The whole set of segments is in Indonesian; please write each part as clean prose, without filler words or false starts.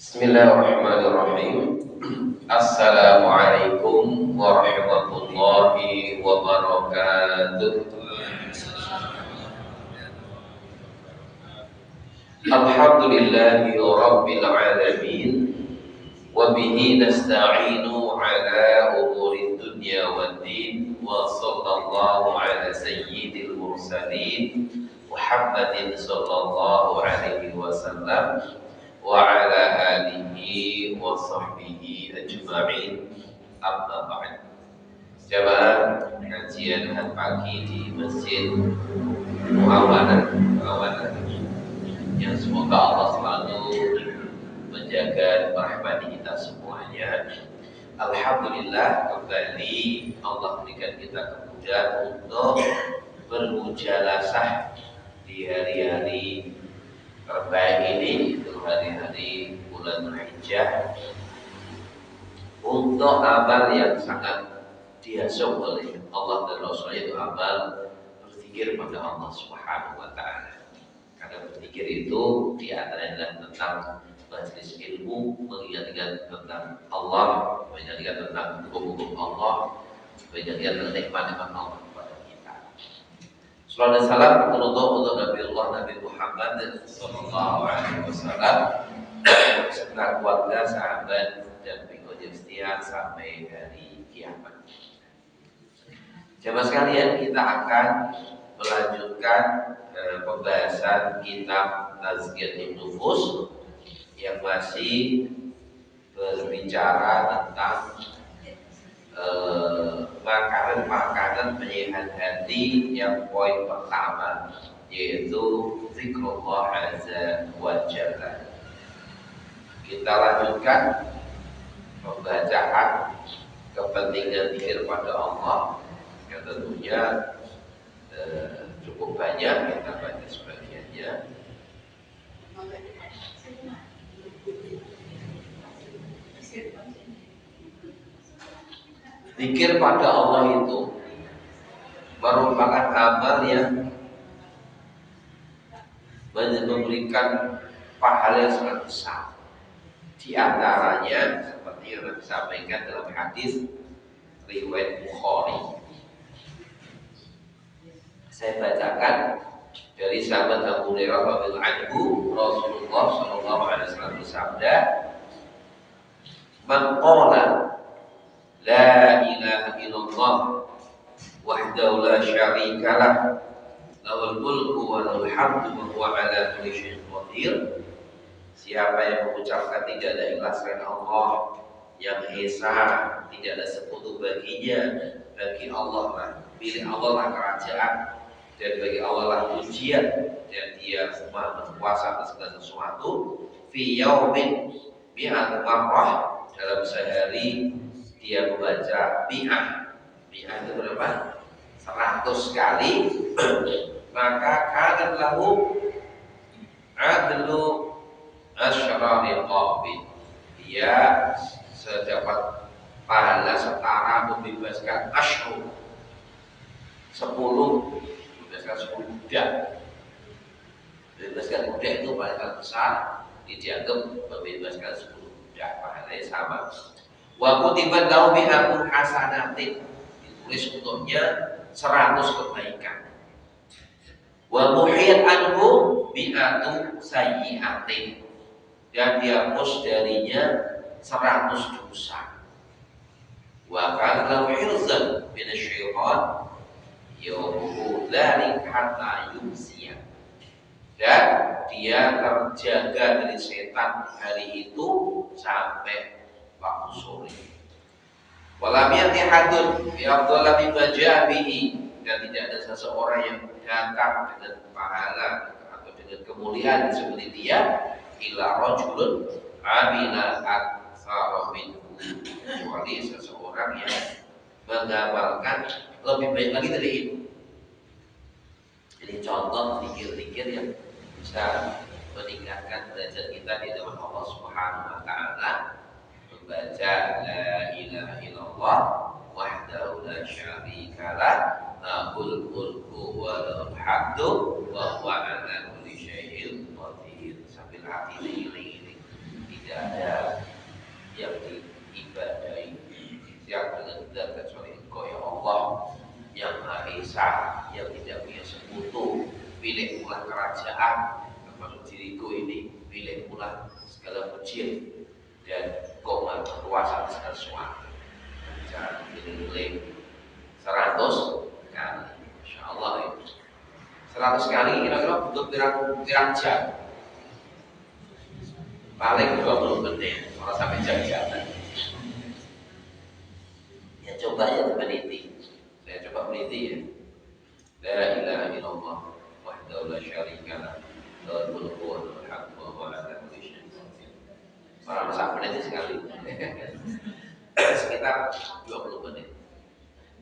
Bismillahirrahmanirrahim. Assalamualaikum warahmatullahi wabarakatuh. Alhamdulillahi rabbil alamin. Wa bihi nasta'inu ala umuri dunya waddin. Wa sallallahu ala sayyidil mursalin Muhammadin sallallahu alaihi wasallam wa ala alihi wa sahbihi ajma'in. Amma ba'd. Jamaah kajian pagi di Masjid Muawanah yang semoga Allah selalu menjaga merahmati kita semuanya. Alhamdulillah, kembali Allah berikan kita kemudahan untuk bermujalasah di hari-hari terbaik ini, itu hari-hari bulan Hijjah, untuk amal yang sangat diasuh oleh Allah dan Rasulnya, itu amal berzikir pada Allah Subhanahu wa Ta'ala. Karena berzikir itu diantaranya tentang majelis ilmu, mengingatkan tentang Allah, mengingatkan tentang hukum-hukum Allah, mengingatkan tentang nikmat-nikmat Allah kepada kita. Sallallahu alaihi wasallam untuk Nabi Muhammad sallallahu alaihi wasallam serta keluarga, sahabat dan pengikut setia sampai hari kiamat. Jemaah sekalian, kita akan melanjutkan pembahasan kitab Tazkiyatun Nufus yang masih berbicara tentang makanan penyehat hati, yang poin pertama yaitu zikrullah azza wa jalla. Kita lanjutkan pembacaan kepentingan zikir pada Allah yang tentunya cukup banyak, kita baca sebagiannya. Zikir pada Allah itu merupakan amal yang memberikan pahala yang sangat besar. Di antaranya seperti yang disampaikan dalam hadis riwayat Bukhari. Saya bacakan dari sahabat Abu Hurairah radhiyallahu anhu, Rasulullah sallallahu alaihi wasallam bersabda, "Man qala la ilaha illallah wahdahu la syarika lah, lahul mulku wa lahul hamdu wa huwa ala kulli syai'in qadir." Siapa yang mengucapkan tidak ada ilah selain Allah, yang esa, tidak ada sekutu baginya, bagi Allah lah, milik Allah lah kerajaan, dan bagi Allah lah pujian, dan Dia Maha berkuasa atas segala sesuatu. Fi yaumin mi'at marrah, dalam sehari dia membaca mi'ah itu berapa? 100 kali. Maka kanan lahu adlu asyarari qabid, dia sedapat pahala setara membebaskan 10 budak. Membebaskan budak itu pahala besar, dianggap membebaskan 10 budak, pahalanya sama. Wa kutibat lahu bi'atun hasanatin, ditulis untuknya 100 kebaikan. Wa muhiyat anhu bi'atun sayyi'atin, dan dihapus darinya 100 dosa. Wa kana lahu hirzan min asy-syaitan yawmuhu dzalik hatta yumsiya, dan dia terjaga dari setan hari itu sampai waktu sore. Walam yati hadun bi afdhala mimma ja'a bihi, dan tidak ada seseorang yang datang dengan pahala atau dengan kemuliaan seperti dia, illa rajulun amila aktsara minhu, kecuali seseorang yang mengamalkan lebih baik lagi dari itu. Jadi contoh zikir-zikir yang bisa meningkatkan derajat kita di hadapan Allah Subhanahu wa Ta'ala, membaca la ilaha illallah wahdahu la syarika lah, lahul mulku wa lahul hamdu wa huwa ala kulli syai'in qadir. Sambil hati ini tidak ada dengan zat kecuali Engkau ya Allah yang Maha Esa, yang tidak punya sekutu. Pilih pula kerajaan termasuk diriku ini, pilih pula segala pujian dan Engkau Maha berkuasa atas segala sesuatu. Jangan pilih 100 kali, Masya Allah ya. 100 kali kira-kira butuh pirang jam. Paling 20 menit, kalau sampai jam-jaman. Ya coba ya meneliti. Saya coba meneliti ya. La ilaha illallah wahdahu la syarika lah, lahul mulku wa lahul hamdu wa huwa ala kulli syai'in qadir. Orang sak menit sekali. Sekitar 20 menit.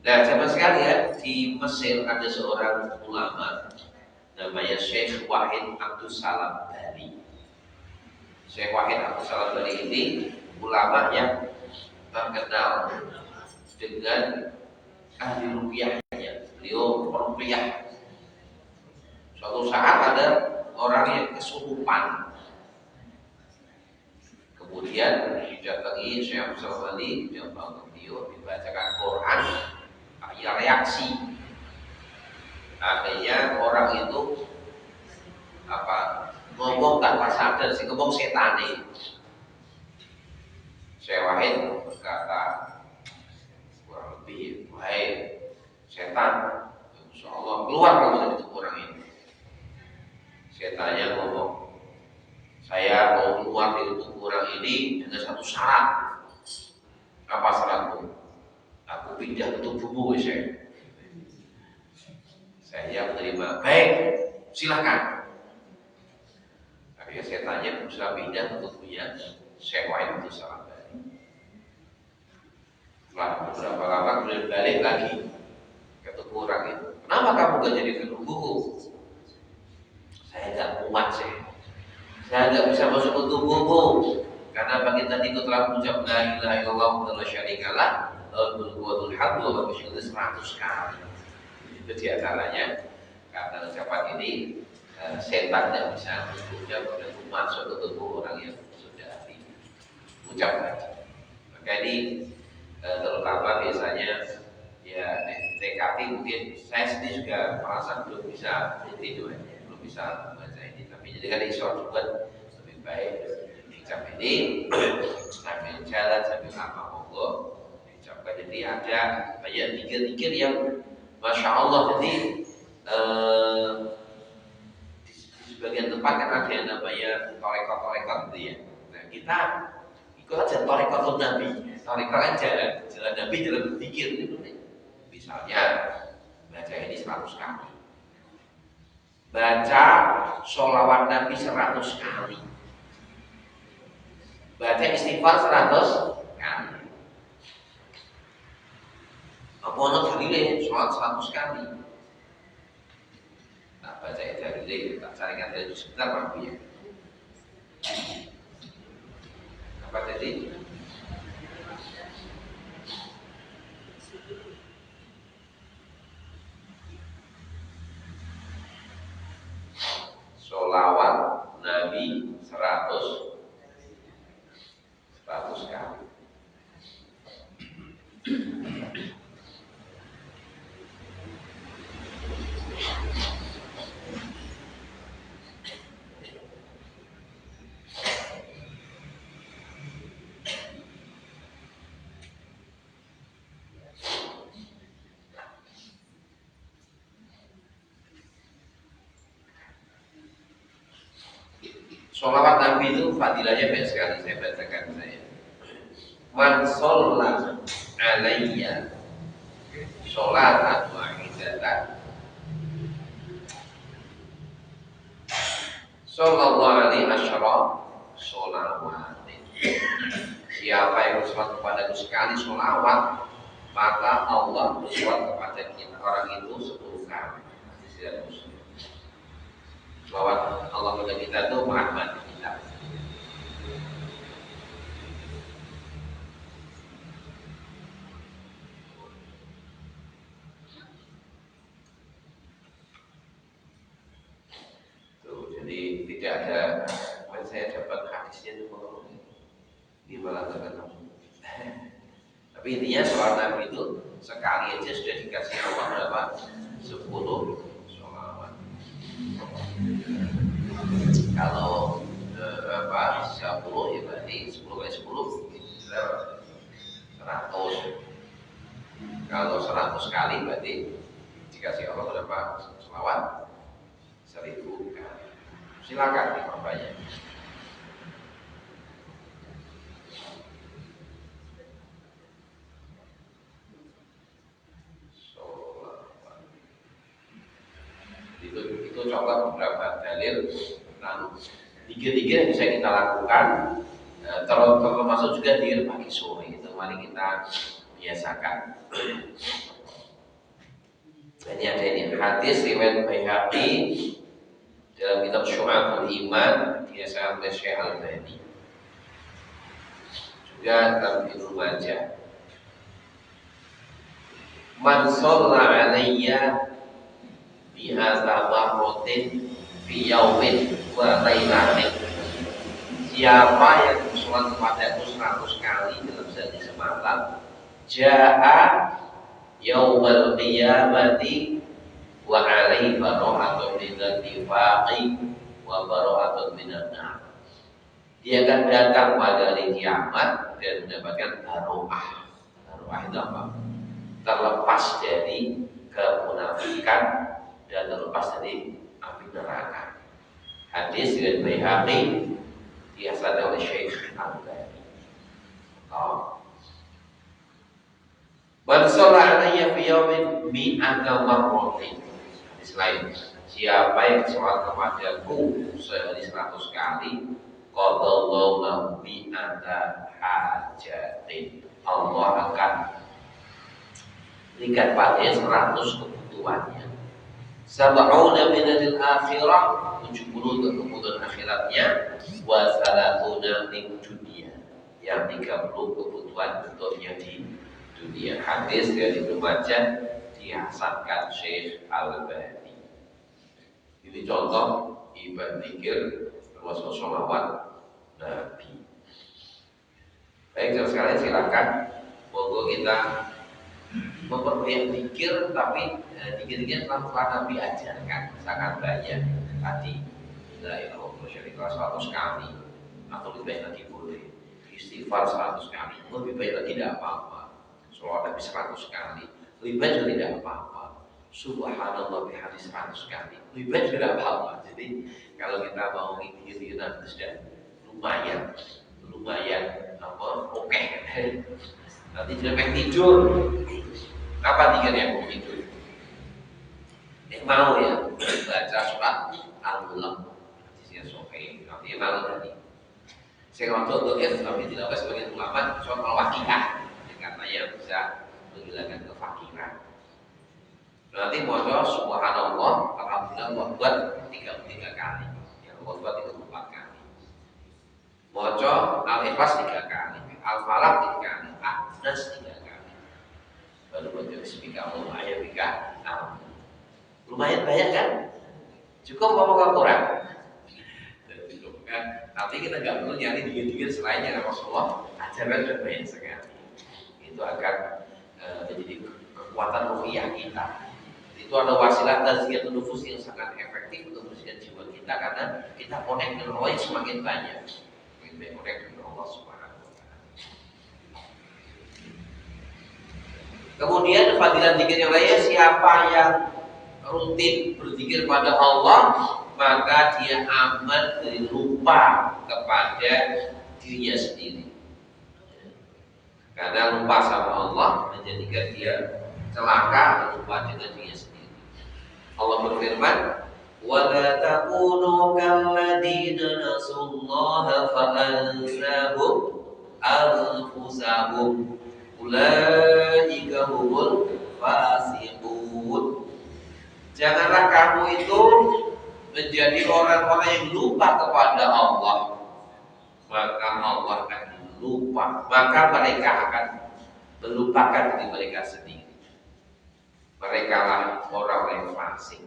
Dan sama sekali ya, di Mesir ada seorang ulama namanya Syekh Wahid Abdul Salam Bali. Syekh Wahid Abdul Salam Bali ini ulama yang terkenal dengan ahli ruqyahnya. Beliau peruqyah. Suatu saat ada orang yang kesurupan. Kemudian didatangi Syekh Abdul Salam Bali, dia bangun beliau dibacakan Quran, ya reaksi. Akhirnya orang itu ngomong tanpa sadar, sih ngomong setane. Syekh Wahid berkata kurang lebih, wahai setan, insya Allah keluar kamu dari tubuh orang ini. Setannya ngomong, saya mau keluar dari tubuh orang ini dengan satu syarat. Apa syaratmu? Aku pindah ke tubuhmu, saya menerima. Baik, silakan. Akhirnya saya tanya, bisa pindah ke tubuhnya Syekh Wahid Abdul Salam Bali. Setelah beberapa lama kemudian balik lagi ke tubuh orang itu. Kenapa kamu gak jadi ke tubuhku? Saya gak kuat, saya gak bisa masuk ke tubuhmu. Karena bagi tadi itu telah mengucap la ilaha illallah wa la syarika lah, lahul mulku wa lahul hamdu wa huwa ala kulli syai'in 100 kali. Itu diantaranya karena ucapan ini setan tidak bisa masuk ke tubuh orang yang sudah diucapkan. Maka ini terutama biasanya ya TKT mungkin saya sendiri juga merasa belum bisa tidur, belum bisa membaca ini. Tapi jadi kan insya Allah juga lebih baik diucap ini sambil jalan sambil apa monggo diucapkan. Jadi ada banyak zikir-zikir yang Masya Allah. Jadi di sebagian tempat kan ada yang namanya torekot-torekot gitu ya. Nah kita ikut aja torekot Nabi. Torekot kan jalan Nabi, jalan berzikir gitu. Misalnya baca ini 100 kali, baca sholawat Nabi 100 kali, baca istighfar 100 kali. Apa nak dalile sholat 100 kali? Nah, baca dalile, tak carikan dalile sebentar Pak ya. Apa tadi? Sholawat Nabi 100 kali. Sholawat Nabi itu fadilahnya banyak sekali, saya bacakan saya. Man sholla alayya sholatan wahidatan sallallahu alaihi asyara sholawatin. Siapa yang bersolat kepadaku sekali sholawat, maka Allah bersolat kepada kita orang itu 10 kali. Tidak Muslim. Sholawat Allah kepada kita itu merahmati kita. Tuh, jadi tidak ada. Saya dapat hadisnya itu di malah terkenal. Tapi intinya sholat Nabi sekali aja sudah dikasih Allah berapa? 10 sholawat. Kalau 10 ya berarti 10 kali 10 100. Kalau 100 kali berarti dikasih Allah berapa sholawat? 1000 kali. Silakan diperbanyak. Itu coba beberapa dalil. Nah, dikit-dikit yang bisa kita lakukan, termasuk juga di pagi sore. Itu mari kita biasakan. Ini ada ini hadis riwayat Baihaqi dalam kitab Syu'abul Iman biasa oleh Syekh Al-Albani. Juga dalam Ibnu Majah. Man shalla 'alayya bi'adza marratin fi yaumin wa lailatin. Siapa yang sholat kepadaku 100 kali dalam sehari semalam, ja'a yaumal qiyamati wa 'alaihi bara'atun minal nifaqi wa bara'atun minan nar. Dia akan datang pada hari kiamat dan mendapatkan baroah. Baroah itu apa? Terlepas dari kemunafikan dan terlepas dari api neraka. Hadis dari Baihaqi dihasankan oleh Syekh Al-Albani. Man shalla 'alayya fi yaumin mi'ata marratin. Hadis lain, siapa yang sholat kepadaku sehari 100 kali, qadallahu lahu mi'ata hajatin. Allah akan berikan padanya 100 kebutuhannya. Sab'una minal akhirah, 70 untuk kebutuhan akhiratnya, wa salatuna min dunia, yang 30 kebutuhan untuknya di dunia. Hadis dari Ibnu Majah dihasankan Syekh Al-Albani. Ini contoh ibadah zikir termasuk sholawat Nabi. Baik, sekalian silakan monggo kita memperbanyak zikir, tapi zikir-zikir telah Nabi ajarkan sangat banyak. Tadi la ilaha illallah 100 kali atau lebih baik lagi boleh istighfar 100 kali, lebih baik lagi tidak apa-apa. Sholawat Nabi 100 kali, lebih baik juga tidak apa-apa. Subhanallah bihamdi 100 kali, lebih baik juga tidak apa-apa. Jadi kalau kita mau zikir Nabi sudah lumayan oke. Nanti jangan tidur. Apa zikirnya mau tidur? Mau ya baca surat Al-Mulk. Hadisnya sahih. Nanti mau tadi. Saya untuk tapi tidak apa sebagian ulama soal al-waqiah, katanya bisa menghilangkan kefakiran. Nanti mau subhanallah, alhamdulillah buat 33 kali. Yang buat 34 kali. Mau al-ikhlas 3 kali, al-falaq 3 kali, an-nas 3 kali. Baru baca bismillah ayat 3. Lumayan banyak kan? Cukup apa kurang? Cukup kan? Tapi kita nggak perlu nyari dikit-dikit selainnya Rasulullah ajarkan sudah banyak sekali. Itu akan menjadi kekuatan ruhiyah kita. Itu ada wasilah tazkiyatun nufus yang sangat efektif untuk membersihkan jiwa kita karena kita connect dengan Allah yang semakin banyak. Semakin connect dengan Allah Subhanahu wa taala. Kemudian fadilah zikir yang lainnya, siapa yang rutin berzikir pada Allah, maka dia aman dari lupa kepada dirinya sendiri. Karena lupa sama Allah menjadikan dia celaka, lupa dengan dirinya sendiri. Allah berfirman, وَلَا تَكُونُوا كَالَّذِينَ نَسُوا اللَّهَ فَأَنسَاهُمْ أَنفُسَهُمْ أُولَئِكَ هُمُ الْفَاسِقُونَ. Janganlah kamu itu menjadi orang-orang yang lupa kepada Allah, maka Allah akan lupa, maka mereka akan melupakan diri mereka sendiri. Mereka lah orang yang fasik.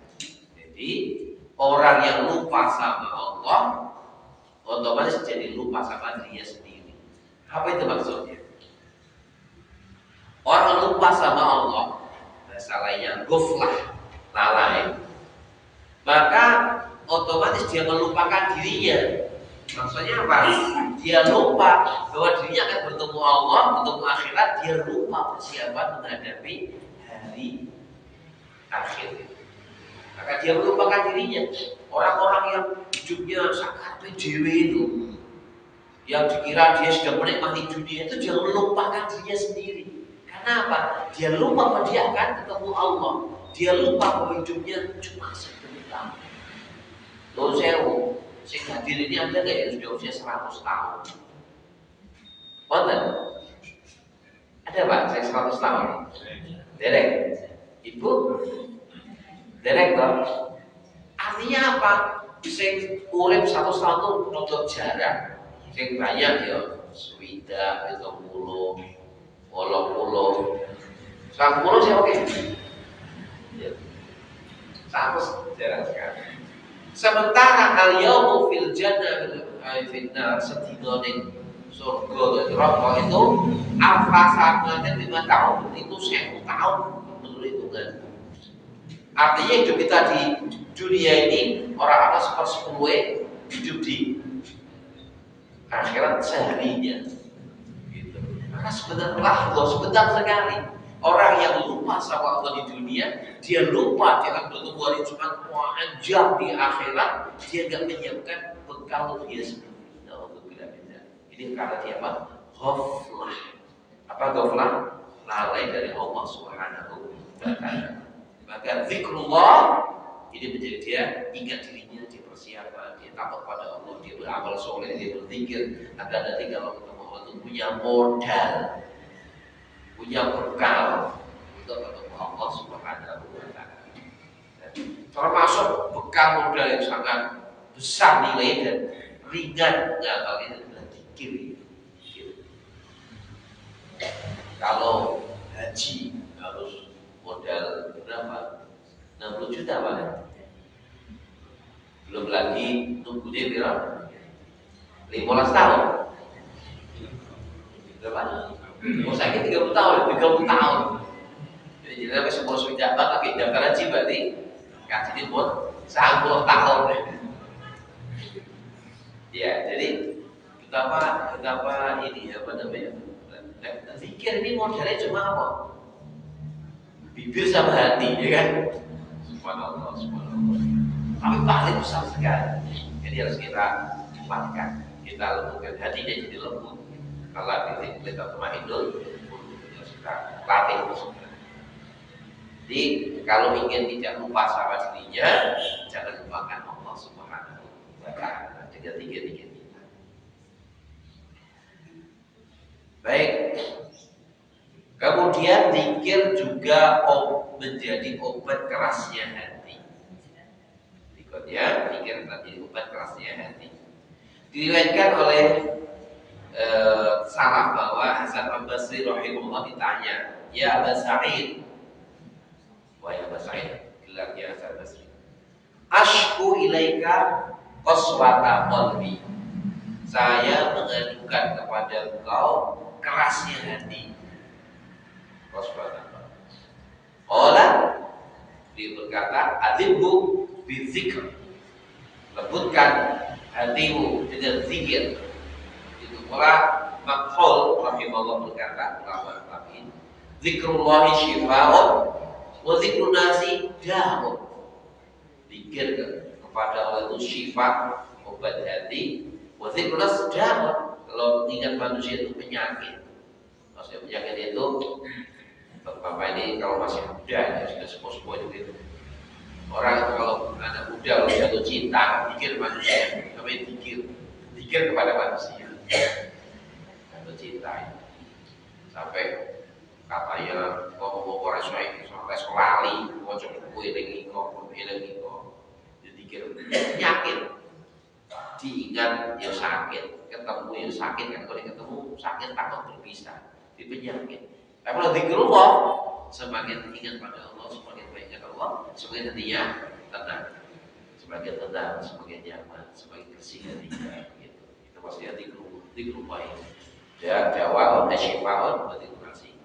Jadi orang yang lupa sama Allah otomatis jadi lupa sama dirinya sendiri. Apa itu maksudnya? Orang lupa sama Allah banyak ghaflah, lalai, maka otomatis dia melupakan dirinya. Maksudnya apa? Dia lupa bahwa dirinya akan bertemu Allah, bertemu akhirat. Dia lupa persiapan menghadapi hari akhir. Maka dia melupakan dirinya. Orang-orang yang hidupnya sakar dewe itu, yang dikira dia sudah menikmati dunia itu, dia melupakan dirinya sendiri. Karena apa? Dia lupa bahwa dia akan ketemu Allah. Dia lupa bahwa hidupnya cuma sebentar. Loh sewu, sing hadir ini ada nggak yang sudah usia 100 tahun? Wonten? Ada Pak, saya 100 tahun. Derek, Ibu, derek toh. Artinya apa? Sing urip 100 tahun itu nutup jarak. Sing banyak ya swidak, 70, 80, 90 sih oke. 100 jarang sekali. Sementara al-yawmu fil jannah fil nar, sedina ning surga neraka itu alfasanatnya 5 tahun, itu 1000 tahun menurut hitungan. Artinya hidup kita di dunia ini orang ada 1/10 hidup di akhirat seharinya gitu. Maka sebentar sekali. Orang yang lupa sama Allah di dunia, dia lupa dia akan bertemu hari Jumat panjang di akhirat, dia tidak menyiapkan bekal dia sendiri. Nah, untuk tidak beda. Ini karena dia apa? Ghaflah. Apa ghaflah? Lalai dari Allah Subhanahu wa Ta'ala. Maka zikrullah ini menjadi dia ingat dirinya, dia persiapan, dia takut pada Allah, dia beramal soleh, dia berzikir agar nanti kalau ketemu Allah itu punya modal, punya bekal untuk ketemu Allah Subhanahu wa Ta'ala. Termasuk bekal modal yang sangat besar nilai dan ringan kali ini adalah zikir. Kalau haji harus modal berapa? 60 juta Pak. Belum lagi tunggu dia berapa? 15 tahun. Berapa? Oh saya 30 tahun, 30 tahun. Jadi sampai semua sudah tapi daftar haji berarti kasih ini pun 10 tahun. Ya, jadi betapa ini apa namanya? Zikir ini modalnya cuma apa? Bibir sama hati, ya kan? Subhanallah. Tapi paling besar sekali. Jadi harus kita kuatkan, kita lembutkan hatinya jadi lembut. Kalau kita termainul, harus kita latih. Jadi kalau ingin tidak lupa sama dirinya, jangan lupakan Allah Subhanahu wa Ta'ala. Tiga kita. Baik. Kemudian zikir juga menjadi obat kerasnya hati. Berikutnya, zikir menjadi obat kerasnya hati. Diriwayatkan oleh salaf bahwa Hasan al-Basri rahimahullah ditanya, "Ya Aba Sa'id." Wahai Aba Sa'id, gelarnya Hasan al-Basri. "Ashku ilaika qaswata qalbi." Saya mengadukan kepada engkau kerasnya hati. Allah dia berkata, "Adibbu bizikr." Lembutkan hatimu dengan zikir. Itu pula Makhul rahimahullah berkata, ulama tabi'in, "Zikrullahi syifa'un wa zikrun nasi da'un." Zikir kepada Allah itu syifa, obat hati, wa zikrun nasi da'un. Kalau ingat manusia itu penyakit. Maksudnya penyakit itu Bapak ini kalau masih muda ya sudah sepuh-sepuh itu. Orang kalau anak muda kalau jatuh cinta pikir manusia, tapi pikir kepada manusia. Jatuh cinta sampai katanya ngomong orang suai sampai selali, ngocok kue lagi kok, dipikir penyakit. Diingat yang sakit, ketemu yang sakit kan kalau ketemu sakit takut berpisah, di penyakit. Tapi kalau zikrullah semakin ingat pada Allah, semakin banyak Allah, semakin hatinya tenang, semakin tenang, semakin nyaman, semakin bersih hatinya. Gitu. Itu maksudnya zikrullah ini. Ya, jawab, syifaun, berarti kurasi.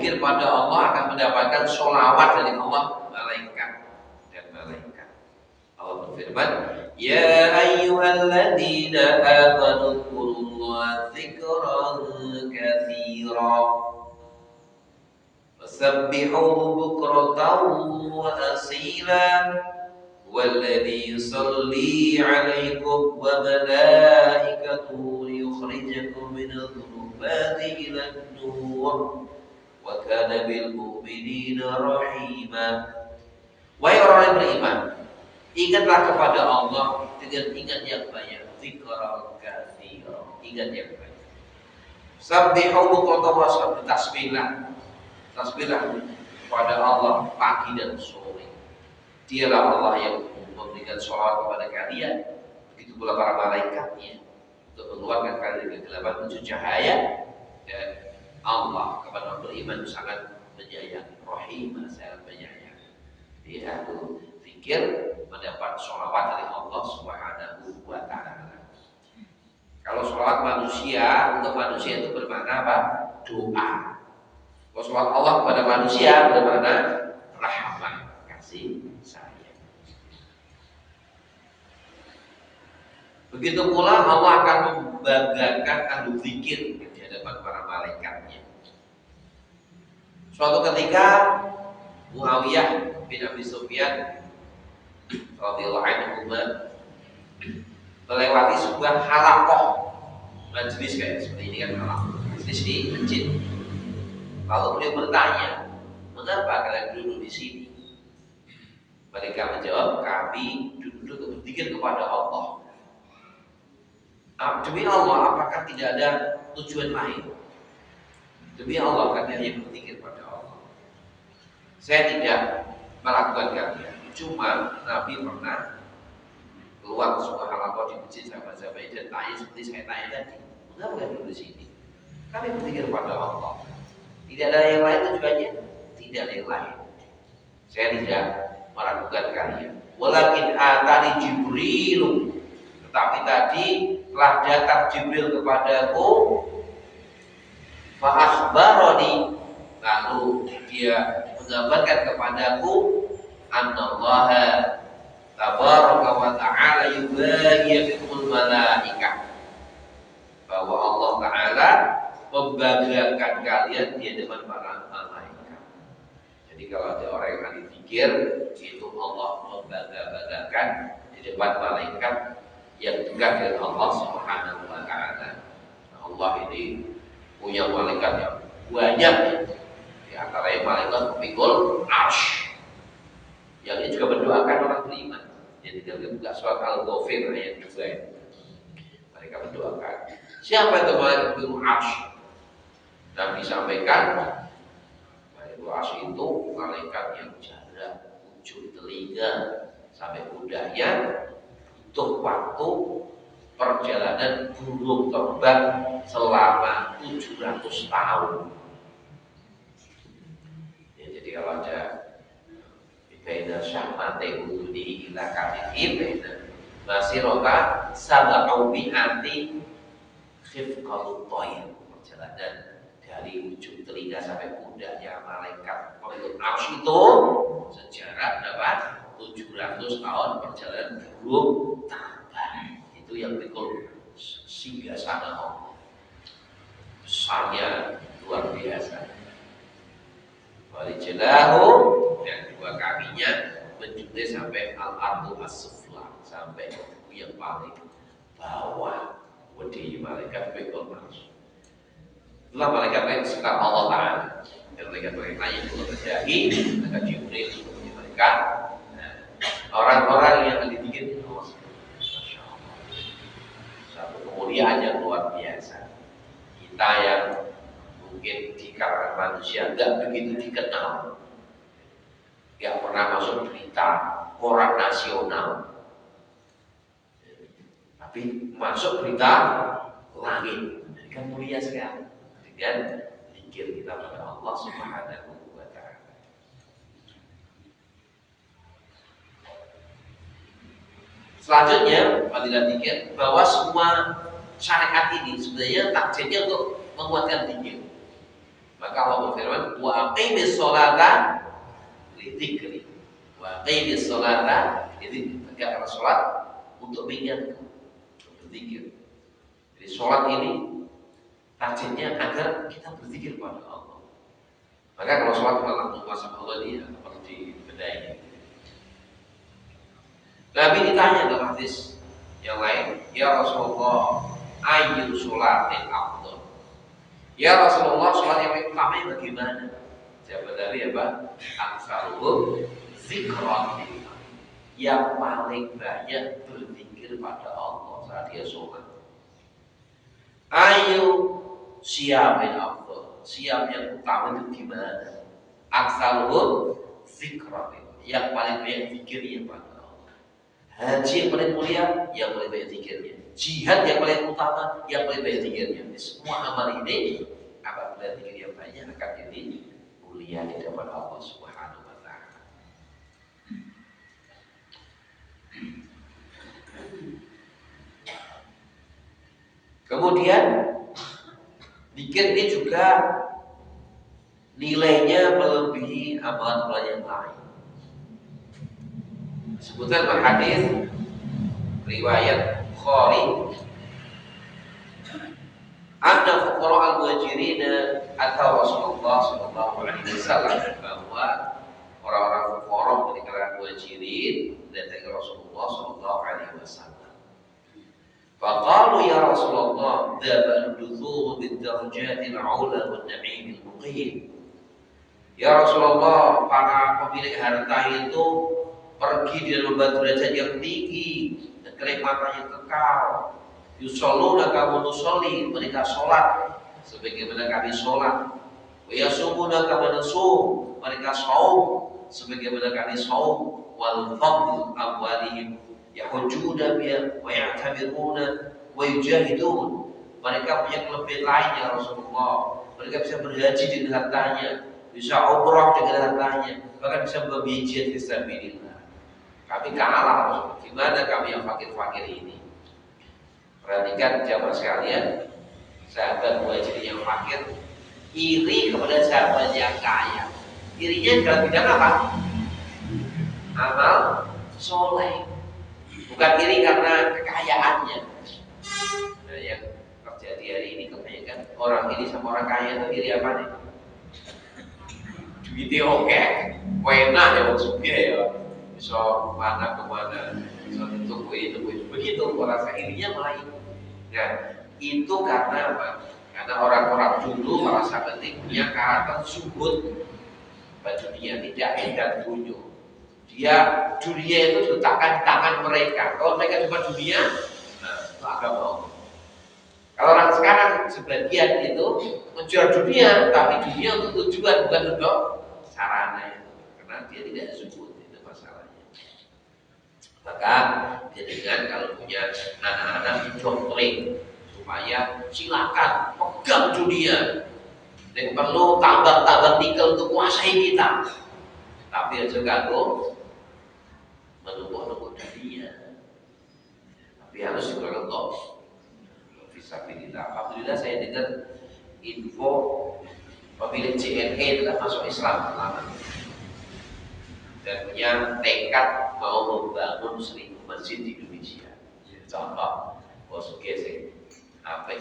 berzikir pada Allah akan mendapatkan sholawat dari Allah, malaikat dan malaikat. Allah berfirman, Ya ayyuhalladzina amanu dzkurullaha dzikran katsira wasabbihuhu bukratan wa asila walladzi yusalli 'alaikum wa malaikatuhu liyukhrijakum minadh dhulumati ilan nur wa kana bil mu'minina rahima. Wahai orang yang beriman, ingatlah kepada Allah dengan ingat yang banyak, dzikran katsira, ingat yang banyak. Sabbihu bukratan wa asila, tasbihlah kepada Allah pagi dan sore. Dialah Allah yang memberikan sholawat kepada kalian, begitu pula para malaikatnya, untuk mengeluarkan kalian dari kegelapan menuju cahaya. Dan Allah kepada orang beriman sangat menyayang, rahimah, sangat menyayang. Dia itu zikir mendapat sholawat dari Allah Subhanahu wa Ta'ala. Kalau sholawat manusia, untuk manusia itu bermakna apa? Doa. Kalau sholawat Allah kepada manusia bermakna rahmat, kasih sayang. Begitu pula Allah akan membanggakan ahli zikir di hadapan para malaikatnya. Suatu ketika Muawiyah bin Abi Sufyan radhiyallahu anhu melewati sebuah halaqah majelis kayak seperti ini kan, halaqah majelis di masjid. Lalu beliau bertanya, mengapa kalian duduk di sini? Mereka menjawab, kami duduk untuk berzikir kepada Allah. Demi Allah, apakah tidak ada tujuan lain? Demi Allah, kami hanya berzikir pada Allah. Saya tidak melakukan kalian. Cuma Nabi pernah keluar ke sebuah halaqah di masjid sahabat-sahabat dan tanya seperti saya tanya tadi, mengapa kalian duduk di sini? Kami berzikir pada Allah. Tidak ada yang lain tujuannya? Tidak ada yang lain. Saya tidak meragukan kalian. Walakin atani Jibril, tetapi tadi telah datang Jibril kepadaku, fa akhbarani, lalu dia mengabarkan kepadaku, annallaha tabaraka wa ta'ala yubayyi bikumul malaikah, bahwa Allah Ta'ala membanggakan kalian di hadapan para malaikat. Jadi kalau ada orang yang ahli zikir, itu Allah membanggakan di depan malaikat yang dekat dengan Allah Subhanahu wa Ta'ala. Allah ini punya malaikat yang banyak, di antaranya malaikat pemikul arsy, yang ini juga mendoakan orang beriman. Jadi dalam buka surat Al-Ghafir ayat 2 ini, mereka mendoakan. Siapa itu malaikat pemikul arsy? Dan disampaikan malaikat arsy itu malaikat yang jarak ujung telinga sampai pundaknya butuh waktu perjalanan burung terbang selama 700 tahun. Ya, jadi kalau ada baina syahmati uduni ila kafifin baina masirota sab'u bi'ati khifqatu thayyib, perjalanan dari ujung telinga sampai pundaknya malaikat pemikul arsy itu sejarah berapa? 700 tahun perjalanan burung terbang. Itu yang pikul singgah sana Allah. Besarnya luar biasa. Walijelahu, dan dua kakinya menjuntai sampai al-ardu as-sufla, sampai yang paling bawah. Wadi malaikat pikul arsy. Itulah malaikat sekitar Allah Ta'ala. Dan malaikat-malaikat lain itu terjadi, malaikat Jibril, mereka orang-orang yang dipikir Allah, Masya Allah, satu kemuliaan yang luar biasa. Kita yang mungkin di kalangan manusia nggak begitu dikenal, nggak pernah masuk berita koran nasional, tapi masuk berita langit, kan mulia sekali dengan zikir kita pada Allah Subhanahu wa Ta'ala. Selanjutnya, fadilah zikir, bahwa semua syariat ini sebenarnya takdirnya untuk menguatkan zikir. Maka Allah berfirman, wa aqimis sholata lidzikri. Wa aqimis sholata lidzikri. Tegakkanlah salat untuk mengingatku, untuk berzikir. Jadi salat ini targetnya agar kita berzikir pada Allah. Maka kalau salat malam puasa Allah ini perlu dibedahi. Nabi ditanya dalam hadis yang lain, ya Rasulullah, ayyu sholatin afdal? Ya Rasulullah, sholat yang paling utama bagaimana? Jawab Nabi apa? Aksaruhum zikran, yang paling banyak berzikir pada Allah saat dia sholat. Ayu siyamin afdal, siyam yang utama itu gimana? Aksaruhum zikran, yang paling banyak zikirnya pada Allah. Haji yang paling mulia, yang paling banyak zikirnya. Jihad yang paling utama, yang paling banyak zikirnya. Semua amal ini apabila zikir yang banyak akan jadi mulia di hadapan Allah Subhanahu wa taala. Kemudian zikir ini juga nilainya melebihi amalan-amalan yang lain. Sebutan hadis riwayat Bukhari, anna fuqara al-muhajirin atau Rasulullah sallallahu alaihi wasallam, bahwa orang-orang fuqara dari kalangan muhajirin datang ke Rasulullah sallallahu alaihi wasallam. Faqalu ya Rasulullah, dzaba al-duthur bid-darajatil 'ula wan-na'im al-muqim. Ya Rasulullah, para pemilik harta itu pergi di dalam derajat yang tinggi dan kenikmatan yang kekal. Yusalluna kama nusalli, mereka sholat sebagaimana kami sholat. Wa yasumuna kama nasum, mereka saum sebagaimana kami saum. Wal fadl amwalihim yahujuna biha wa ya'tabiruna wa yujahidun, mereka punya kelebihan lain ya Rasulullah. Mereka bisa berhaji dengan hartanya, bisa umrah dengan hartanya, bahkan bisa membiayai jihad fisabilillah. Kami kalah, gimana kami yang fakir-fakir ini? Perhatikan jamaah sekalian, sahabat muhajirin yang fakir iri kepada sahabat yang kaya. Irinya dalam bidang apa? Amal soleh. Bukan iri karena kekayaannya. Nah, yang terjadi hari ini kebanyakan orang ini sama orang kaya itu iri apa nih? Duitnya oke, enak ya maksudnya ya. Bisa mana kemana, bisa itu begitu rasa irinya malah itu. Ya, itu karena apa? Karena orang-orang dulu merasa penting punya karakter zuhud pada dunia, tidak edan dunia. Dia dunia itu diletakkan di tangan mereka. Kalau mereka cuma dunia, nah itu agak mau. Kalau orang sekarang sebagian itu menjual dunia, tapi dunia untuk tujuan bukan untuk sarana itu, karena dia tidak zuhud. Maka jadikan kalau punya anak-anak doktrin supaya silakan pegang dunia, yang perlu tambang-tambang nikel untuk kuasai kita, tapi aja kagum menumpuk-numpuk dunia. Tapi harus diperkentok fisabilillah. Alhamdulillah saya dengar info pemilik JNE itu kan masuk Islam lama dan punya tekad mau membangun 1000 masjid di Indonesia. Contoh, Bosuke sing apa?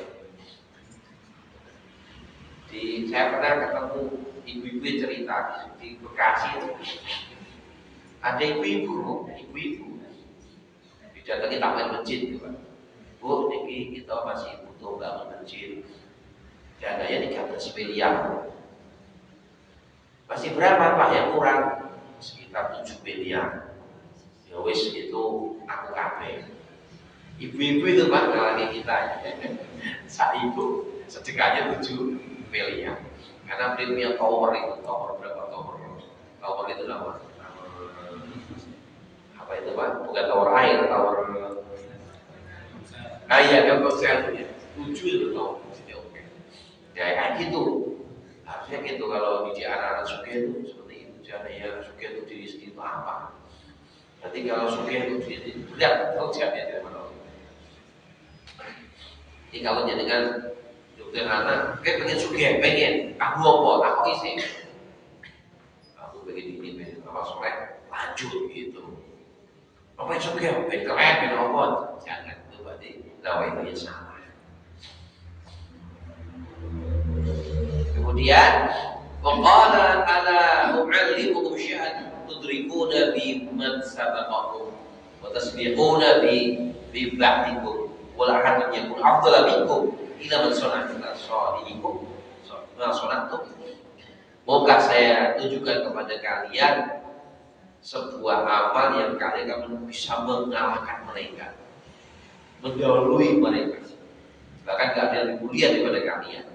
Saya pernah ketemu ibu-ibu cerita di Bekasi itu. Ada ibu-ibu didatangi taman masjid itu, Pak. Bu, niki kita masih butuh bangun masjid. Dananya 13 miliar. Masih berapa Pak yang kurang? Sekitar 7 miliar. Ya wis itu aku kabeh. Ibu-ibu itu Pak ngalami kita. Saat ibu sedekahnya 7 miliar. Karena beliau punya tower itu, tower berapa tower? Tower itu nama apa itu Pak? Bukan tower air, tower. Nah iya, Telkomsel ya. 7 itu tower. Oke. Ya kayak gitu. Harusnya gitu kalau di anak-anak suka itu seperti itu. Jangan ya suka itu diri sendiri itu apa? Nanti kalau suka itu diri lihat tahu jangan ya. Jadi kalau jadikan Sederhana, kayak pengen sugih, pengen. Aku apa? Aku isi. Aku pengen ini, pengen apa soleh, lanjut gitu. Apa yang sugih? Pengen keren, pengen apa? Jangan, itu berarti lawan itu salah. Kemudian, waqala ala u'allimukum syai'an tudrikuna bi man sabaqakum wa tasbiquna bi ba'dikum wa la ahadun yakun afdala minkum ila man sana'a salihikum sanatu. Maukah saya tunjukkan kepada kalian sebuah amal yang kalian bisa mengalahkan mereka, mendahului mereka, bahkan tidak ada yang lebih mulia daripada kalian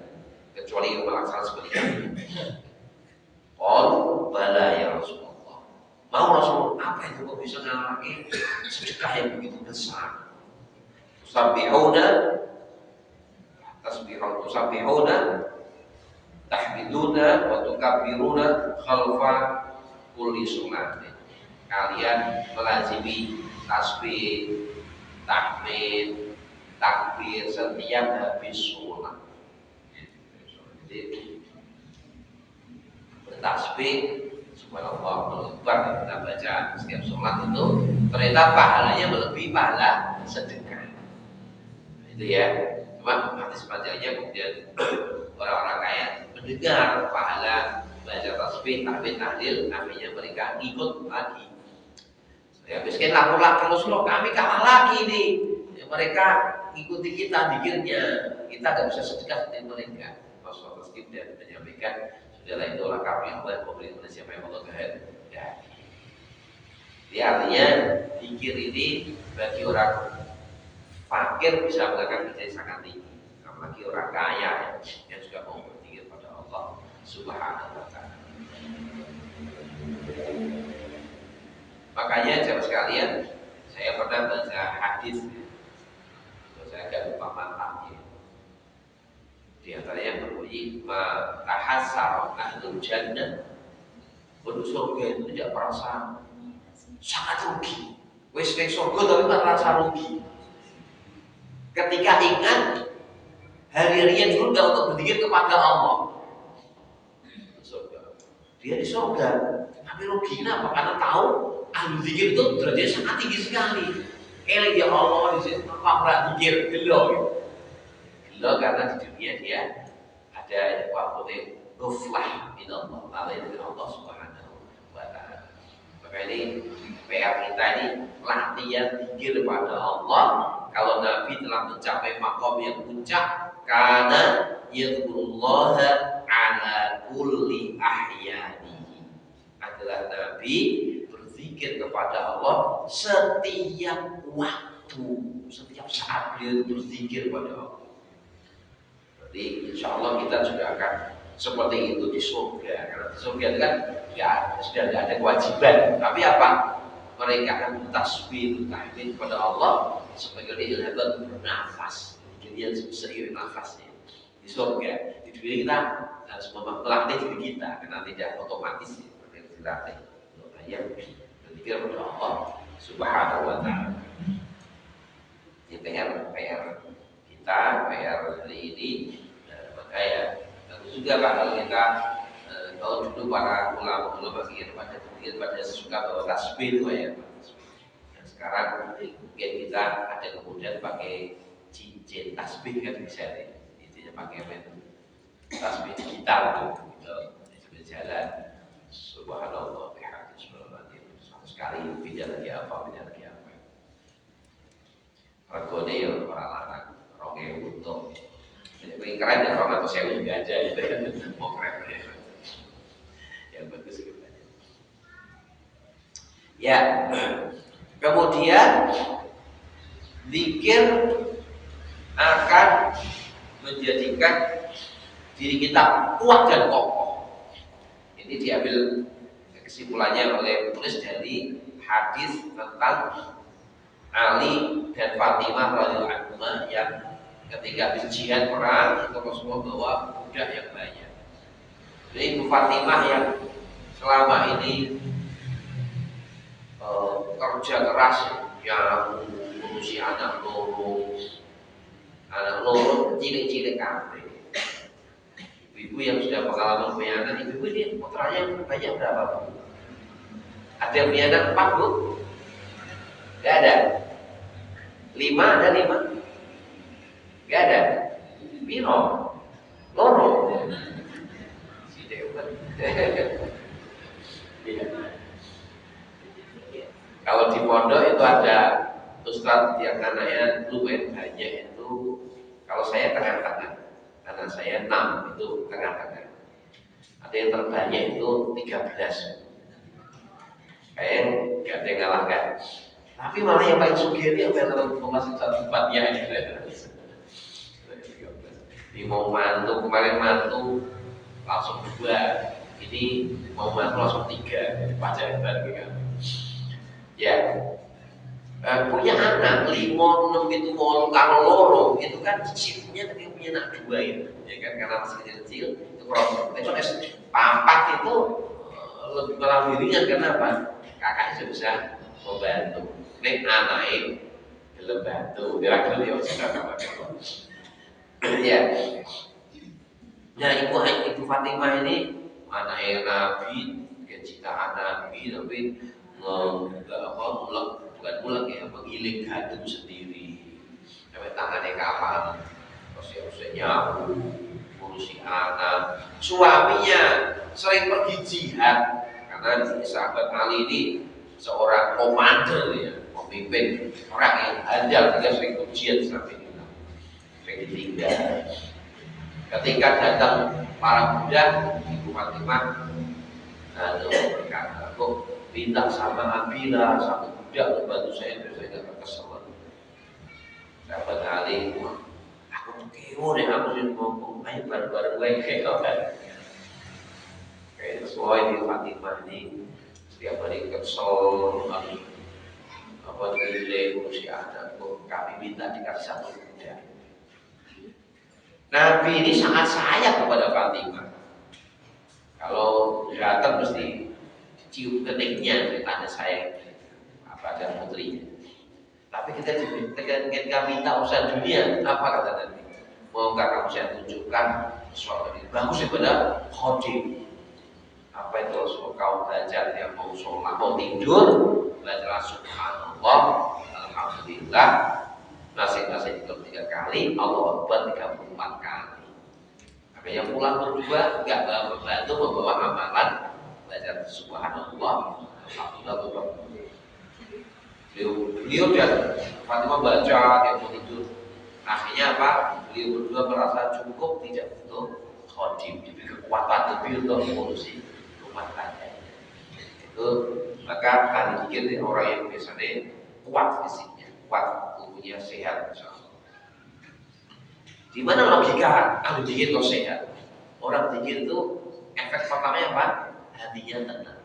kecuali yang melaksanakan seperti kalian. Qalu bala ya Rasulullah. Mau Rasulullah, apa itu kok bisa ngalahin sedekah yang begitu besar? Tusabbihuna tusabbihuna tahmiduna wa tukabbiruna khalfa kulli sholat. Kalian melazimi tasbih, tahmid, takbir setiap habis sholat. Jadi bertasbih subhanallah akbar kita baca setiap sholat itu ternyata pahalanya melebihi pahala sedekah. Itu ya. Cuma hadis panjangnya kemudian orang-orang kaya mendengar pahala baca tasbih, tahmid, tahlil, akhirnya mereka ikut lagi. Ya, miskin lapor lagi Rasulullah, kami kalah lagi nih. Ya, mereka ikuti kita dikirnya, kita tidak bisa sedekah seperti mereka. Rasulullah dan menyampaikan, sudahlah itulah kami Allah memberi kepada siapa yang Allah kehendaki. Ya. Jadi artinya dikir ini bagi orang fakir bisa melakukan kerja sangat tinggi, apalagi orang kaya yang juga mau berzikir pada Allah Subhanahu wa Ta'ala. Makanya jemaah sekalian, saya pernah baca hadis, saya agak lupa matanya. Di antaranya berbunyi, "Tahassara ahlul jannah." Penduduk surga itu tidak merasa sangat rugi. Wis ning surga tapi merasa rugi. Ketika ingat hari rian surga untuk berzikir kepada Allah. Surga. Dia di surga, tapi rugi kenapa? Karena tahu ahli zikir itu derajatnya sangat tinggi sekali. Eling ya Allah di sini tanpa berat zikir, gelo. Gelo karena di dunia dia ada waktu ghaflah min Allah, lalai dari Allah Subhanahu wa Ta'ala. Maka ini PR kita ini latihan zikir kepada Allah. Kalau Nabi telah mencapai makom yang puncak, karena yadhkurullaha ala kulli ahyanihi, adalah Nabi berzikir kepada Allah setiap waktu, setiap saat beliau berzikir kepada Allah. Jadi insya Allah kita juga akan seperti itu di surga. Karena di surga itu kan sudah tidak ada kewajiban, tapi apa? Mereka akan bertasbih, tahmid kepada Allah sebagai ilhaban bernafas. Jadi yang seiring nafasnya di surga. Di dunia kita harus melatih diri kita karena tidak otomatis dilatih. Makanya berpikir kepada Allah Subhanahu wa Ta'ala. Ini PR kita, PR hari ini. Makanya bagus juga kalau kita kalau dulu para ulama pikir pada suka bawa tasbih itu ya. Dan sekarang mungkin kita ada kemudian pakai cincin tasbih kan bisa ya. Intinya pakai tasbih digital gitu. Sambil jalan subhanallah bihamdihi subhanallah. Sekali beda lagi apa. Regone ya para lanang 2000 untuk. Jadi keren ya orang atau sewa juga aja gitu kan. Mau keren ya. Yang bagus gitu. Ya, kemudian zikir akan menjadikan diri kita kuat dan kokoh. Ini diambil kesimpulannya oleh penulis dari hadis tentang Ali dan Fatimah radhiyallahu anhuma yang ketika habis jihad perang itu Rasulullah bawa budak yang banyak. Jadi Ibu Fatimah yang selama ini kerja keras yang ngurusi anak loro cilik-cilik kabeh. Ibu yang sudah pengalaman punya anak, ibu ini putranya banyak berapa Bu? Ada yang punya anak 4 Bu? Gak ada. 5 ada 5? Gak ada. Piro? Loro. Si Dewa. Kalau di pondok itu ada ustadz yang anaknya lumayan banyak itu. Kalau saya tengah-tengah, karena saya 6 itu tengah-tengah. Ada yang terbanyak itu 13. Kayaknya gak ada yang ngalahkan. Tapi malah yang paling sugih ini yang masih 1 ya. Ini mau mantu, kemarin mantu langsung 2. Ini mau mantu langsung 3. Pacaran gitu. Ya, punya anak 5, 6 itu mau kalau loro itu kan cicinya ketika punya anak 2 ya kan, karena masih kecil itu proses. Itu pampat itu lebih malah dirinya karena apa? Kakaknya bisa membantu. Nek anaknya belum bantu, kira-kira dia sudah apa-apa. Ya. Nah, ibu Fatimah ini anaknya Nabi, kecintaan Nabi, tapi bukan mulek ya, mengiling gadung sendiri. Sampai tangannya kapal, terus nyapu, ngurusi anak. Suaminya sering pergi jihad karena di sahabat Ali ini seorang komandan ya, pemimpin orang yang handal, dia sering ujian sampai itu, sering ditinggal. Ketika datang para budak, Ibu Fatimah berkata, kok minta sama Abila, sama budak membantu saya nggak kekesalan. Sahabat Ali, aku tuh keo deh, aku sih ngomong, ayo bareng-bareng gue keo kan. Kayak sesuai di Fatimah ini, setiap hari kesel, apa nilai urusi anak, kami minta dikasih satu budak. Nabi ini sangat sayang kepada Fatimah. Kalau datang mesti cium keningnya, ceritanya sayang pada putrinya. Tapi ketika minta urusan dunia, apa kata Nabi? Maukah kamu saya tunjukkan sesuatu yang bagus daripada khodim? Apa itu Rasul kau belajar yang mau sholat, mau tidur, belajar subhanallah, alhamdulillah, masing-masing itu 3 kali, Allah Akbar 34 kali. Maka yang pulang berdua enggak membantu membawa amalan belajar subhanallah, alhamdulillah. Beliau dan Fatimah baca, dia mau tidur. Akhirnya apa? Beliau berdua merasa cukup, tidak butuh khodim, diberi kekuatan lebih untuk mengurusi rumah tangga. Itu maka ahli zikir orang yang biasanya kuat fisiknya, kuat tubuhnya, sehat insyaallah. Di mana logika ahli zikir kok sehat? Orang zikir itu efek pertamanya apa? Hatinya tenang.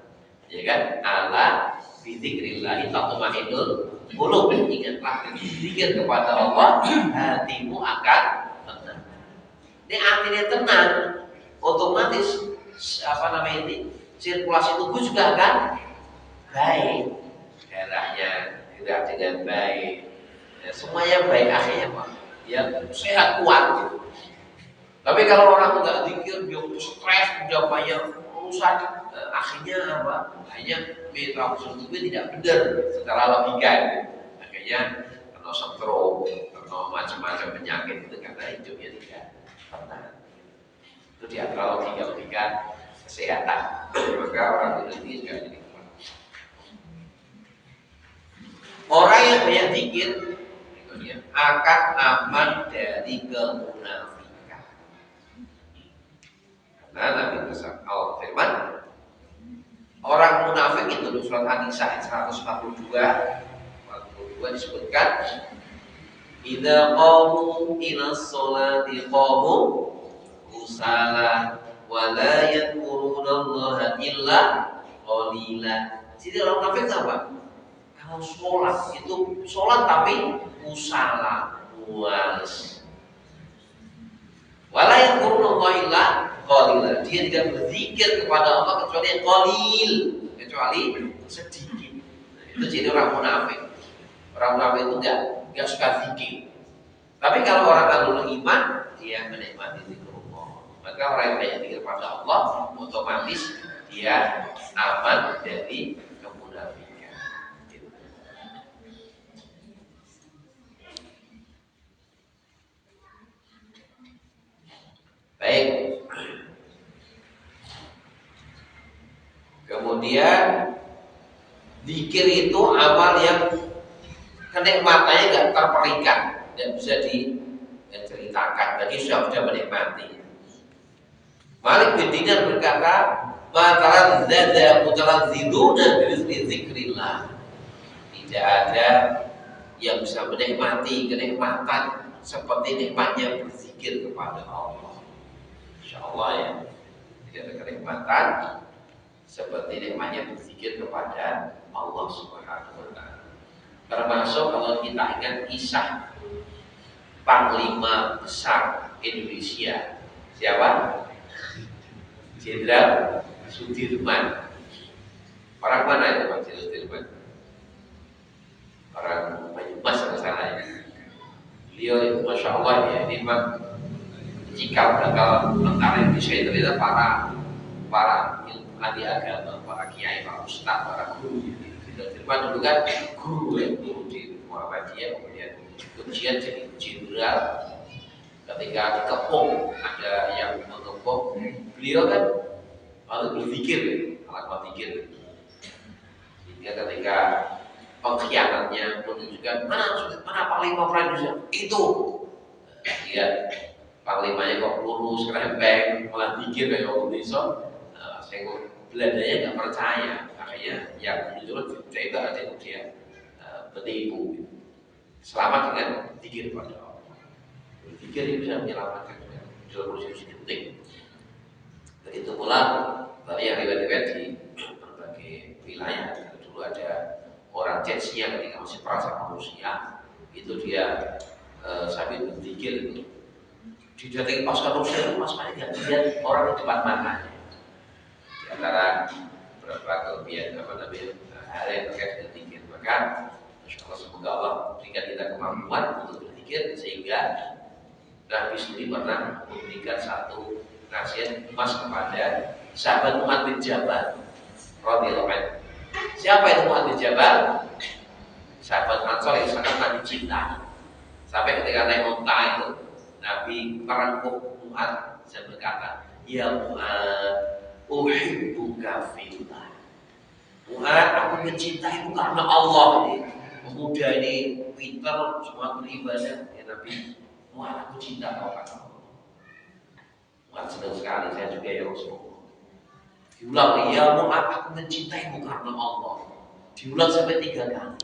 Ya kan? Allah bizikrillah tatma'innul qulub. Ingatlah zikir kepada Allah, hatimu akan tenang. Ini hatinya tenang, otomatis ini sirkulasi tubuh juga akan baik, darahnya gerak dengan baik, ya, semuanya baik akhirnya Pak. Ya sehat kuat gitu. Tapi kalau orang nggak zikir, dia stres, dia banyak urusan, akhirnya apa? Akhirnya metabolisme tubuh tidak benar secara logika gitu. Akhirnya kena stroke, kena macam-macam penyakit itu karena hidupnya tidak tenang. Itu di antara logika kesehatan. Maka orang ini juga jadi kuat. Orang yang banyak zikir akan aman dari kemunafikan. Karena Nabi Allah firman, orang munafik itu di surat An-Nisa 142 disebutkan, idza qamu ila sholati qamu kusala wa la yadhkurunallaha illa qalila. Jadi orang munafik apa? Kalau sholat itu sholat tapi kusala, mualis. Wa la yadhkurunallaha illa qalila. Dia tidak berzikir kepada Allah kecuali yang qalil, kecuali sedikit. Itu jadi orang munafik. Orang munafik itu enggak suka zikir. Tapi kalau orang ahlul iman, dia menikmati zikrullah, Maka orang yang banyak zikir kepada Allah otomatis dia aman dari kemunafikan. Gitu. Baik. Kemudian zikir itu amal yang kenikmatannya nggak terperikan, tidak bisa diceritakan bagi sudah menikmati. Malik bin Dinar berkata, "Mataran zada mutarazziduna bi zikrillah." Tidak ada yang bisa menikmati kenikmatan seperti nikmatnya berzikir kepada Allah. Insyaallah ya. Tidak ada kenikmatan seperti nikmatnya berzikir kepada Allah Subhanahu wa taala. Termasuk kalau kita ingat kisah Panglima Besar Indonesia. Siapa? Jenderal Sudirman. Orang mana itu Pak Sudirman? Orang Banyumas atau salah ya. Beliau itu Masya Allah ya, ini memang jika bakal tentara Indonesia itu adalah para ahli agama, para kiai, para ustaz, para guru. Sudirman dulu kan guru ya, guru di Muhammadiyah, kemudian ujian jadi jenderal. Ketika dikepung ada yang mengepung, beliau kan lalu berpikir, alat berpikir. Sehingga ketika pengkhianatnya menunjukkan mana Panglima Perang Indonesia itu, dia Panglimanya kok lurus, kerempeng, malah pikir kayak orang Indonesia. Saya Belandanya nggak percaya, makanya yang menunjukkan coba ada dia menipu. Selamat dengan pikir pada Allah. Berpikir ini bisa menyelamatkan dalam posisi penting. Begitu pula dari yang riwayat-riwayat di berbagai wilayah. Dulu ada orang Chechnya ketika masih perang sama Rusia, itu dia sambil berpikir itu didatangi pasukan Rusia, pasukannya nggak lihat orang di depan matanya. Di antara beberapa kelebihan hal yang terkait dengan pikir, maka insyaallah semoga Allah berikan kita kemampuan untuk berpikir sehingga Nabi sendiri pernah memberikan satu nasihat emas kepada sahabat Mu'adz bin Jabal radhiyallahu anhu. Siapa itu Mu'adz bin Jabal? Sahabat Ansor yang sangat Nabi cintai. Sampai ketika naik unta itu Nabi merengkuh Mu'adz dan berkata, "Ya Mu'adz, uhibbuka fillah." Mu'adz, aku mencintaimu karena Allah. Pemuda ini pintar, semua beribadah. Ya Nabi, Mu'adz, aku cinta kau karena Allah. Mu'adz senang sekali, saya juga ya Rasulullah. Diulang, ya Mu'adz, aku mencintaimu karena Allah. Diulang sampai 3 kali.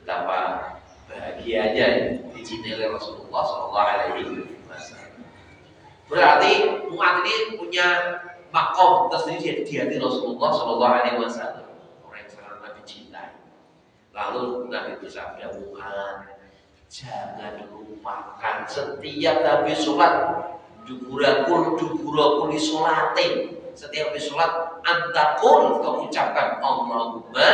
Betapa bahagianya dicintai oleh Rasulullah SAW. Berarti Mu'adz ini punya makom tersendiri di hati Rasulullah SAW. Orang yang sangat Nabi cintai. Lalu Nabi bersabda, Mu'adz, jangan lupakan setiap Nabi sholat duburakul sholatin. Setiap habis sholat antakul kau ucapkan Allahumma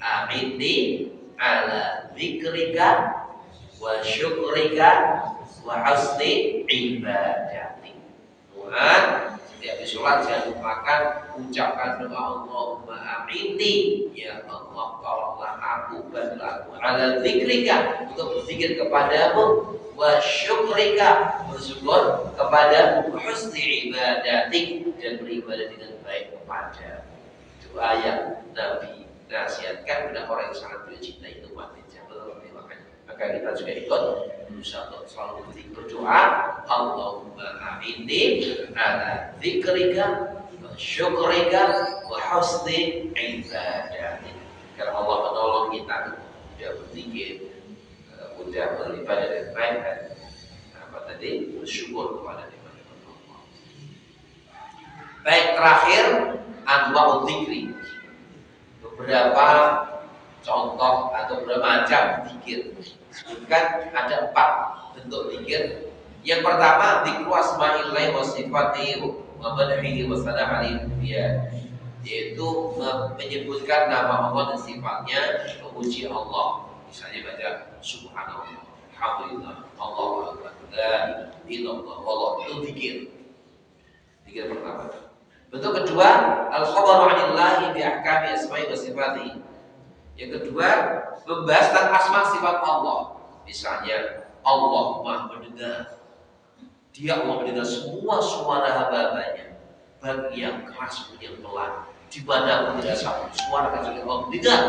a'inni ala dzikrika wa syukrika wa husni ibadati. Tuhan, setiap habis sholat jangan lupakan ucapkan doa Allahumma a'inni, ya Allah tolonglah aku, bantu aku ala dzikrika, untuk berzikir kepadamu, wa syukrika, bersyukur kepadamu, wa husni ibadatik, dan beribadah dengan baik kepada. Doa yang Nabi nasihatkan kepada orang yang sangat beliau cintai itu Mu'adz bin Jabal. Maka kita juga ikut berusaha untuk selalu berdoa, Allahumma a'inni ala dzikrika wa syukrika wa husni ibadatik. Karena Allah menolong kita sudah berzikir, sudah beribadah dengan baik, dan bersyukur kepada nikmat Allah. Baik, terakhir anwa'u dzikri. Beberapa contoh atau beberapa macam zikir. Sebutkan ada 4 bentuk zikir. Yang pertama, dzikru asma'illahi wa sifatihi wa madhihi wa sana'alihi, yaitu menyebutkan nama Allah dan sifatnya, memuji Allah. Misalnya baca subhanallah, alhamdulillah, Allahu akbar, la ilaha illallah, Allah, itu zikir. Zikir pertama. Bentuk kedua, al-khabaru 'anillahi bi ahkami asma'i wa sifatihi. Yang kedua, membahas tentang asma sifat Allah. Misalnya, Allah Maha mendengar. Dia Allah mendengar semua suara hamba-hambanya, baik yang keras maupun yang pelan. Di mana pun tidak satu suara kecuali Allah mendengar,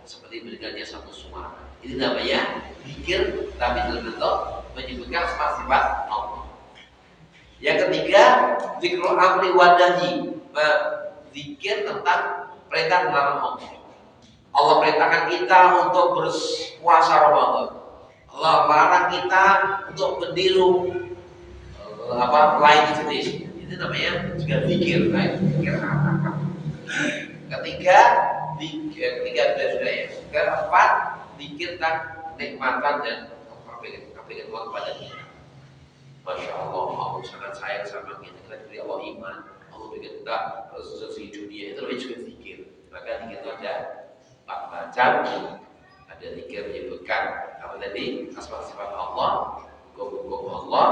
seperti mendengarnya satu suara. Ini namanya zikir, tapi dalam bentuk menyebutkan asma sifat Allah. Yang ketiga, zikrul amri wa nahyi, zikir tentang perintah dan larangan Allah. Allah perintahkan kita untuk berpuasa Ramadan. Allah larang kita untuk meniru lain jenis. Itu namanya juga zikir, zikir apa? Ketiga, sudah ya. Keempat, zikir tentang nikmatan dan kebaikan Allah kepada kita. Masya Allah, Allah sangat sayang sama kita. Kita diberi Allah iman, Allah berikan kita rezeki dunia. Itu namanya juga zikir. Maka zikir itu ada 4 macam. Ada zikir menyebutkan apa tadi? Asma sifat Allah, hukum-hukum Allah,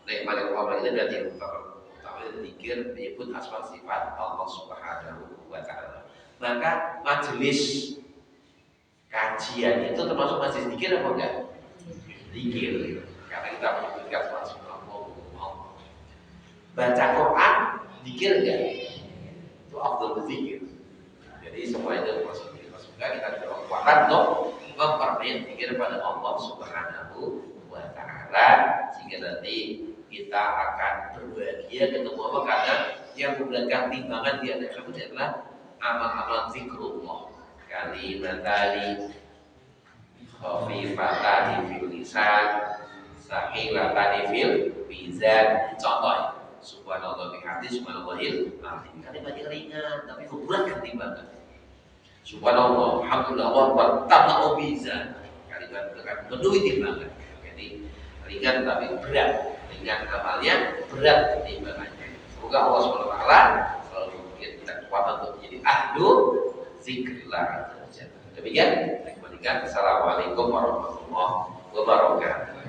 nikmat yang Allah itu berarti yang utama itu zikir menyebut asma sifat Allah Subhanahu wa Ta'ala. Maka majelis kajian itu termasuk majelis zikir apa enggak? Zikir. Karena kita menyebutkan asma sifat Allah. Baca Quran zikir enggak? Itu afdal zikir. Jadi semua itu termasuk kita berkekuatan untuk memperbanyak zikir pada Allah Subhanahu wa Ta'ala, sehingga nanti kita akan berbahagia ketemu Allah, karena yang memberikan timbangan di akhirat itu adalah amal-amal zikrullah. Kalimatani khafifatani fil lisan, sahilatani fil mizan. Contoh, subhanallah bihamdi, subhanallahil azim. Kalimatnya ringan tapi memberatkan timbangan. Subhanallah, alhamdulillah, wa tamna'u mizan. Kalimat itu kan memenuhi timbangan. Jadi ringan tapi berat. Ringan amalnya, berat timbangannya. Semoga Allah SWT selalu memberikan kita kekuatan untuk menjadi ahlu zikrillah. Demikian, saya kembalikan. Assalamualaikum warahmatullahi wabarakatuh.